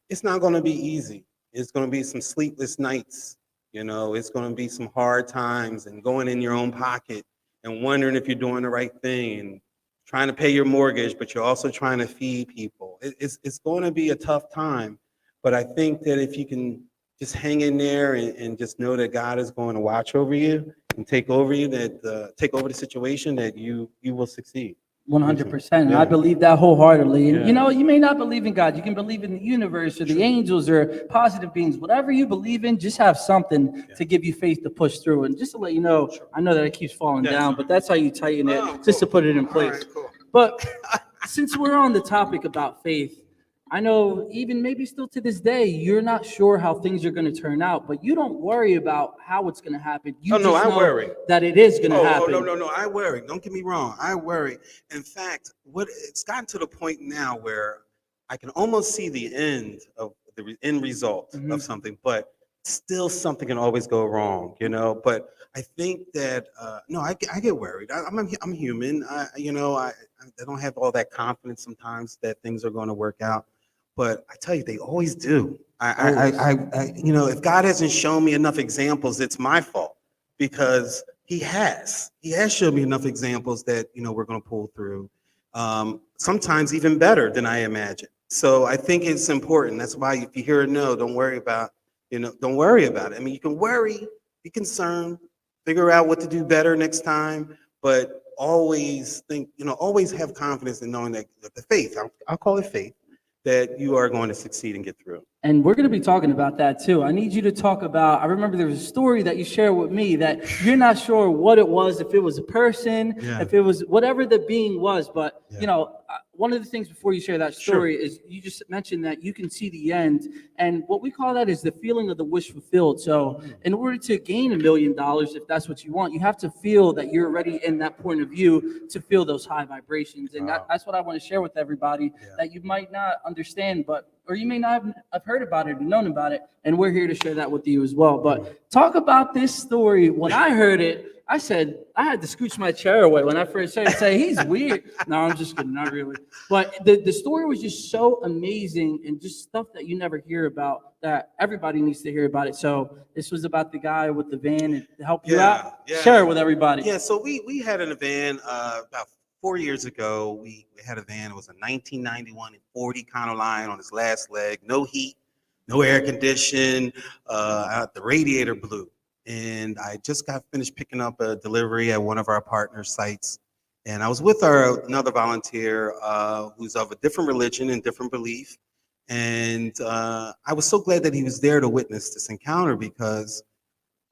It's not going to be easy. It's going to be some sleepless nights. You know, it's going to be some hard times and going in your own pocket and wondering if you're doing the right thing and trying to pay your mortgage, but you're also trying to feed people. It's going to be a tough time, but I think that if you can just hang in there and just know that God is going to watch over you and take over you, that take over the situation, that you will succeed. 100%. And Yeah. I believe that wholeheartedly. And Yeah. you know, you may not believe in God. You can believe in the universe or the angels or positive beings. Whatever you believe in, just have something to give you faith to push through. And just to let you know, I know that it keeps falling Yes. down, but that's how you tighten it, Oh, just to cool. put it in All place. right, cool. But since we're on the topic about faith, I know even maybe still to this day, you're not sure how things are going to turn out, but you don't worry about how it's going to happen. You Oh, no, just I know worry. that it is going to happen. No, I worry. Don't get me wrong. I worry. In fact, it's gotten to the point now where I can almost see the end of the end result of something, but still something can always go wrong, you know? But I think that, no, I get worried. I'm human. I don't have all that confidence sometimes that things are going to work out. But I tell you, they always do. If God hasn't shown me enough examples, it's my fault because He has shown me enough examples that we're going to pull through. Sometimes even better than I imagined. So I think it's important. That's why if you hear a no, don't worry about it. I mean, you can worry, be concerned, figure out what to do better next time, but always always have confidence in knowing that the faith. I'll call it faith. That you are going to succeed and get through. And we're going to be talking about that too. I need you to talk about, I remember there was a story that you shared with me that you're not sure what it was, if it was a person, if it was whatever the being was. But, one of the things before you share that story is you just mentioned that you can see the end. And what we call that is the feeling of the wish fulfilled. So in order to gain $1 million, if that's what you want, you have to feel that you're already in that point of view to feel those high vibrations. And that's what I want to share with everybody that you might not understand, or you may not have heard about it or known about it. And we're here to share that with you as well. But talk about this story. When I heard it, I said, I had to scooch my chair away when I first heard it. Say, he's weird. No, I'm just kidding. Not really. But the story was just so amazing and just stuff that you never hear about that everybody needs to hear about it. So this was about the guy with the van and to help you out. Yeah. Share it with everybody. Yeah, so we had a van about 4 years ago. We had a van. It was a 1991 and 40 Econoline on its last leg. No heat, no air condition. The radiator blew. And I just got finished picking up a delivery at one of our partner sites. And I was with another volunteer who's of a different religion and different belief. And I was so glad that he was there to witness this encounter because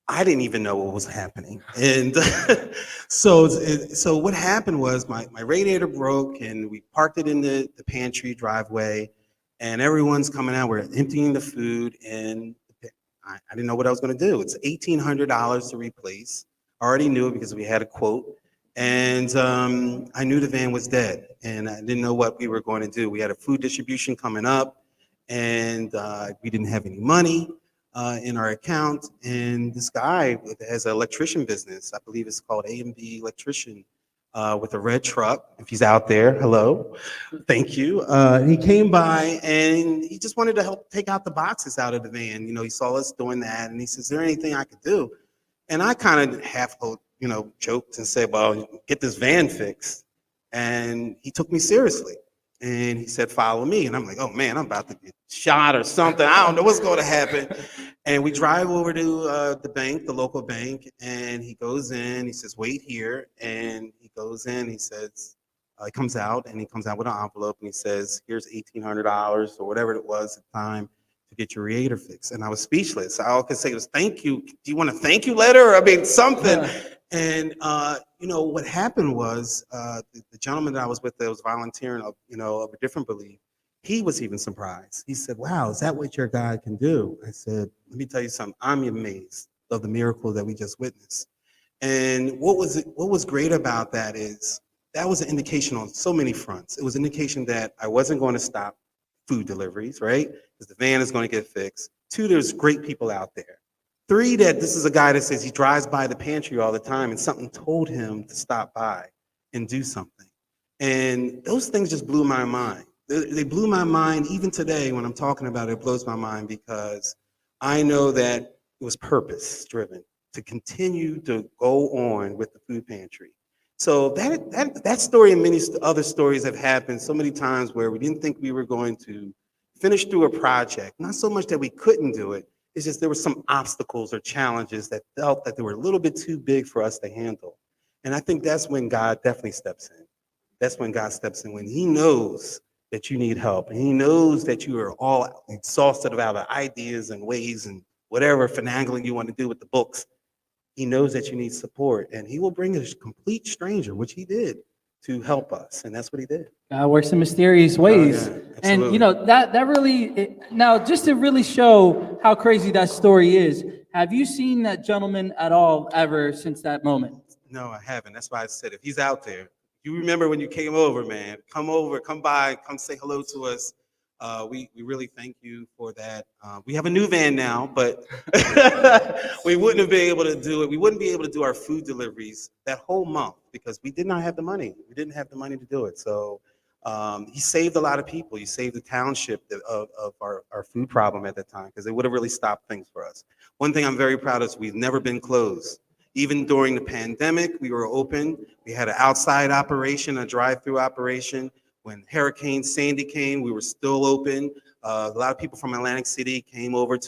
I didn't even know what was happening. And so what happened was my radiator broke and we parked it in the pantry driveway. And everyone's coming out. We're emptying the food, and I didn't know what I was going to do. It's $1,800 to replace. I already knew it because we had a quote. And I knew the van was dead, and I didn't know what we were going to do. We had a food distribution coming up, and we didn't have any money in our account. And this guy has an electrician business. I believe it's called A&B Electrician, with a red truck. If he's out there, hello, thank you. He came by, and he just wanted to help take out the boxes out of the van. You know, he saw us doing that, and he says, "Is there anything I could do?" And I kind of half, joked and said, "Well, get this van fixed." And he took me seriously. And he said, "Follow me." And I'm like, "Oh man, I'm about to get shot or something. I don't know what's going to happen." And we drive over to the bank, the local bank, and he goes in. He says, "Wait here." And he goes in. He says, he comes out, and he comes out with an envelope, and he says, "Here's $1,800 or whatever it was at the time to get your radiator fixed." And I was speechless. All I could say was, "Thank you. Do you want a thank you letter?" I mean, something. And what happened was the gentleman that I was with that was volunteering of a different belief, he was even surprised. He said, "Wow, is that what your God can do?" I said, "Let me tell you something. I'm amazed of the miracle that we just witnessed." And what was great about that is that was an indication on so many fronts. It was an indication that I wasn't going to stop food deliveries, right? Because the van is going to get fixed. 2, there's great people out there. 3, that this is a guy that says he drives by the pantry all the time, and something told him to stop by and do something. And those things just blew my mind. They blew my mind. Even today when I'm talking about it, it blows my mind, because I know that it was purpose driven to continue to go on with the food pantry. So that story and many other stories have happened so many times where we didn't think we were going to finish through a project. Not so much that we couldn't do it. It's just there were some obstacles or challenges that felt that they were a little bit too big for us to handle. And I think that's when God definitely steps in. That's when God steps in, when he knows that you need help, and he knows that you are all exhausted about the ideas and ways and whatever finagling you want to do with the books. He knows that you need support, and he will bring a complete stranger, which he did, to help us. And that's what he did. God works in mysterious ways. Yeah, And that really, now just to really show how crazy that story is, have you seen that gentleman at all ever since that moment? No, I haven't. That's why I said, if he's out there, you remember when you came over, man, come over, come by, come say hello to us. We really thank you for that. We have a new van now, but we wouldn't have been able to do it. We wouldn't be able to do our food deliveries that whole month because we did not have the money. We didn't have the money to do it. So he saved a lot of people. He saved the township of our food problem at that time, because it would have really stopped things for us. One thing I'm very proud of is we've never been closed. Even during the pandemic, we were open. We had an outside operation, a drive-through operation. When Hurricane Sandy came, we were still open. A lot of people from Atlantic City came over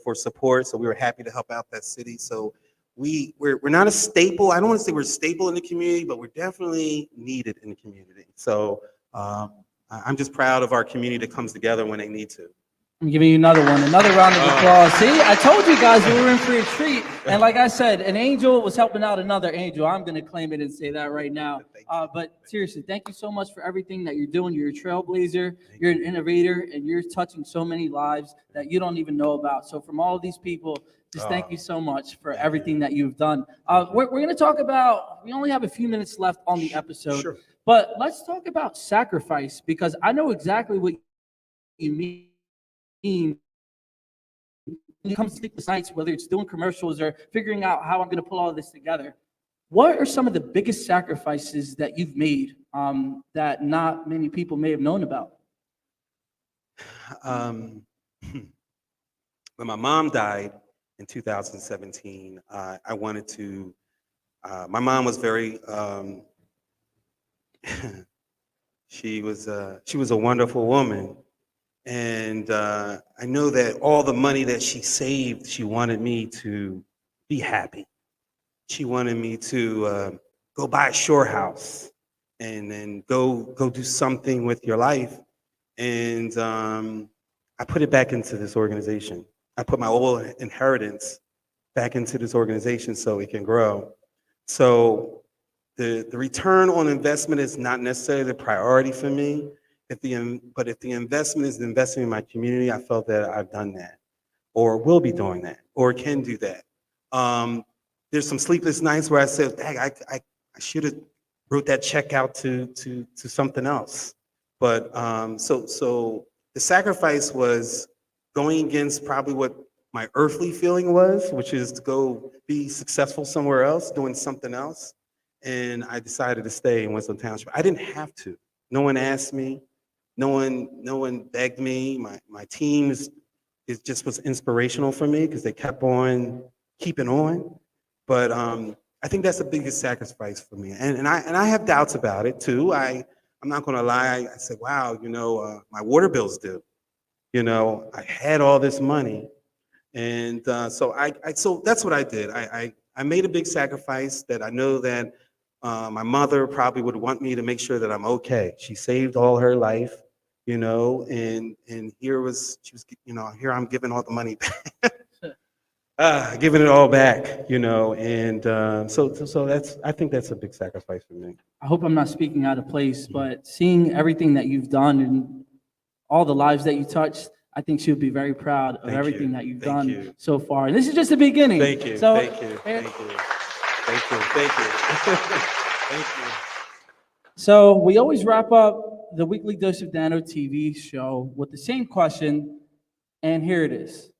for support, so we were happy to help out that city. So we're not a staple. I don't want to say we're a staple in the community, but we're definitely needed in the community. So I'm just proud of our community that comes together when they need to. I'm giving you another round of applause. See, I told you guys we were in for a treat. And like I said, an angel was helping out another angel. I'm going to claim it and say that right now. But seriously, thank you so much for everything that you're doing. You're a trailblazer, you're an innovator, and you're touching so many lives that you don't even know about. So from all of these people, just thank you so much for everything that you've done. We're going to talk about, we only have a few minutes left on the episode, Sure. But let's talk about sacrifice, because I know exactly what you mean. When it comes to the sites, whether it's doing commercials or figuring out how I'm going to pull all this together, what are some of the biggest sacrifices that you've made that not many people may have known about? When my mom died in 2017, I wanted to, my mom was very, she was a wonderful woman. And I know that all the money that she saved, she wanted me to be happy. She wanted me to go buy a shore house and then go do something with your life. And I put it back into this organization. I put my whole inheritance back into this organization so it can grow. So the return on investment is not necessarily the priority for me. If the investment is investing in my community, I felt that I've done that, or will be doing that, or can do that. There's some sleepless nights where I said, "Dang, I should have wrote that check out to something else." But so the sacrifice was going against probably what my earthly feeling was, which is to go be successful somewhere else, doing something else. And I decided to stay in Winslow Township. I didn't have to. No one asked me. No one begged me. My team it just was inspirational for me because they kept on keeping on. But I think that's the biggest sacrifice for me. And I have doubts about it too. I'm not gonna lie. I said, wow, my water bill's due. I had all this money. And so that's what I did. I made a big sacrifice that I know that my mother probably would want me to make sure that I'm okay. She saved all her life, and here I'm giving all the money back, giving it all back, and so I think that's a big sacrifice for me. I hope I'm not speaking out of place, but seeing everything that you've done and all the lives that you touched, I think she'll be very proud of everything that you've done so far. And this is just the beginning. Thank you. So, Thank you. So we always wrap up the weekly Dose of Dano TV show with the same question, and here it is.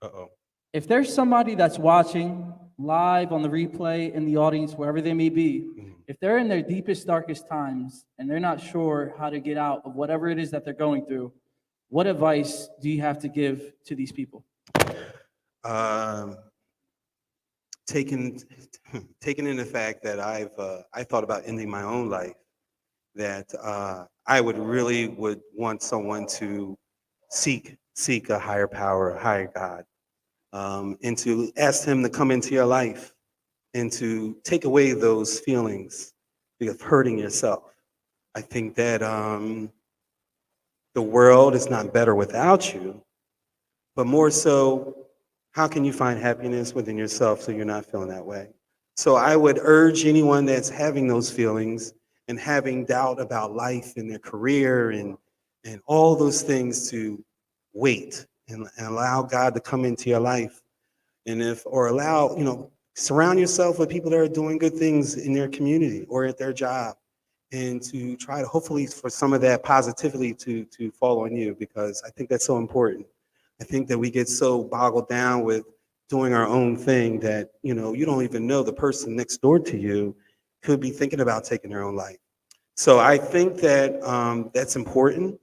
Uh-oh. If there's somebody that's watching live on the replay in the audience, wherever they may be, if they're in their deepest, darkest times and they're not sure how to get out of whatever it is that they're going through, what advice do you have to give to these people? Taking in the fact that I thought about ending my own life, that I would want someone to seek a higher power, a higher God, and to ask him to come into your life and to take away those feelings of hurting yourself. I think that the world is not better without you, but more so, how can you find happiness within yourself so you're not feeling that way? So I would urge anyone that's having those feelings and having doubt about life and their career and all those things to wait and allow God to come into your life. Surround yourself with people that are doing good things in their community or at their job, and to try to hopefully for some of that positivity to fall on you, because I think that's so important. I think that we get so boggled down with doing our own thing that, you don't even know the person next door to you could be thinking about taking their own life. So I think that that's important.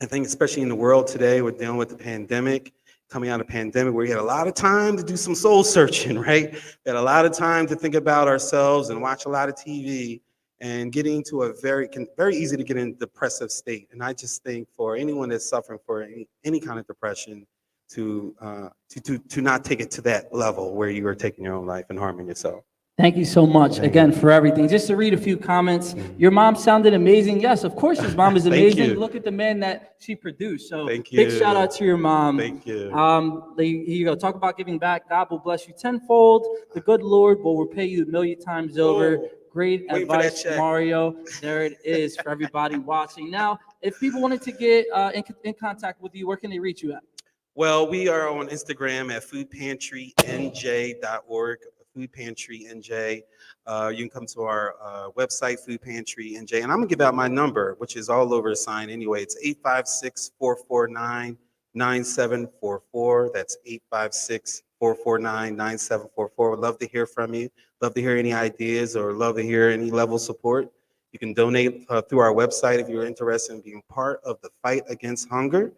I think especially in the world today, we're dealing with the pandemic, coming out of the pandemic, where we had a lot of time to do some soul searching, right? We had a lot of time to think about ourselves and watch a lot of TV, and getting into a very easy to get in a depressive state. And I just think for anyone that's suffering for any kind of depression, to not take it to that level where you are taking your own life and harming yourself. Thank you so much again for everything. Just to read a few comments. Your mom sounded amazing. Yes, of course his mom is amazing. you. Look at the man that she produced. So Thank big you. shout out to your mom. Thank you. Here you go. Talk about giving back. God will bless you tenfold. The good Lord will repay you 1,000,000 times over. Great Wait for that advice, check. Mario. There it is for everybody watching. Now, if people wanted to get in contact with you, where can they reach you at? Well, we are on Instagram at foodpantrynj.org, Food Pantry NJ. You can come to our website, Food Pantry NJ, and I'm gonna give out my number, which is all over the sign anyway. It's 856-449-9744. That's 856-449-9744. Would love to hear from you. Love to hear any ideas or love to hear any level of support. You can donate through our website if you're interested in being part of the fight against hunger.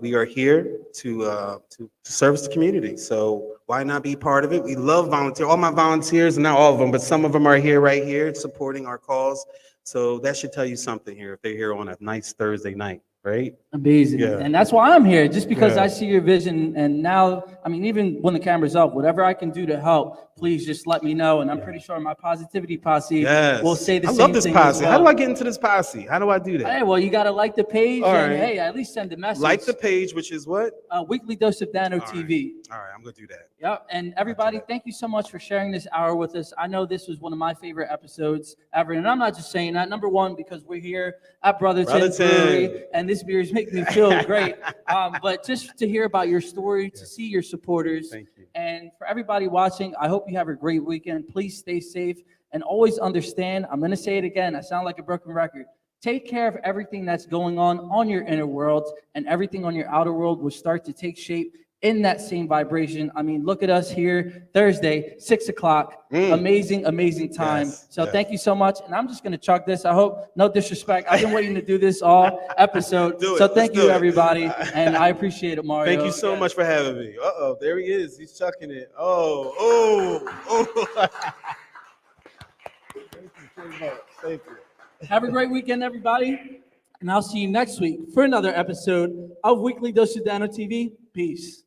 We are here to service the community. So why not be part of it? We love volunteer. All my volunteers, and not all of them, but some of them are here right here supporting our cause. So that should tell you something here if they're here on a nice Thursday night, right? Amazing. Yeah. And that's why I'm here, just because Yeah. I see your vision. And now, I mean, even when the camera's up, whatever I can do to help please just let me know. And I'm pretty sure my positivity posse Yes. will say the I same love this thing posse. as How do well. I get into this posse? How do I do that? Hey, well, you got to like the page All and right. hey, at least send a message. Like the page, which is what? Weekly Dose of Dano All right. TV. All right, I'm gonna do that. Yep. And everybody, thank you so much for sharing this hour with us. I know this was one of my favorite episodes ever. And I'm not just saying that. Number one, because we're here at Brotherton Brewery, and this beer is making me feel great. But just to hear about your story, to see your supporters. Thank you. And for everybody watching, I hope you have a great weekend. Please stay safe and always understand. I'm going to say it again. I sound like a broken record. Take care of everything that's going on your inner world, and everything on your outer world will start to take shape in that same vibration. I mean, look at us here Thursday, 6 o'clock. Amazing, amazing time. Yes, So yes. thank you so much. And I'm just going to chuck this. I hope, no disrespect. I've been waiting to do this all episode. Do it. So Let's thank do you, it. everybody. And I appreciate it, Mario. Thank you so Yes. much for having me. Uh-oh, there he is. He's chucking it. Oh. Thank you. Have a great weekend, everybody. And I'll see you next week for another episode of Weekly Dose of Dano TV. Peace.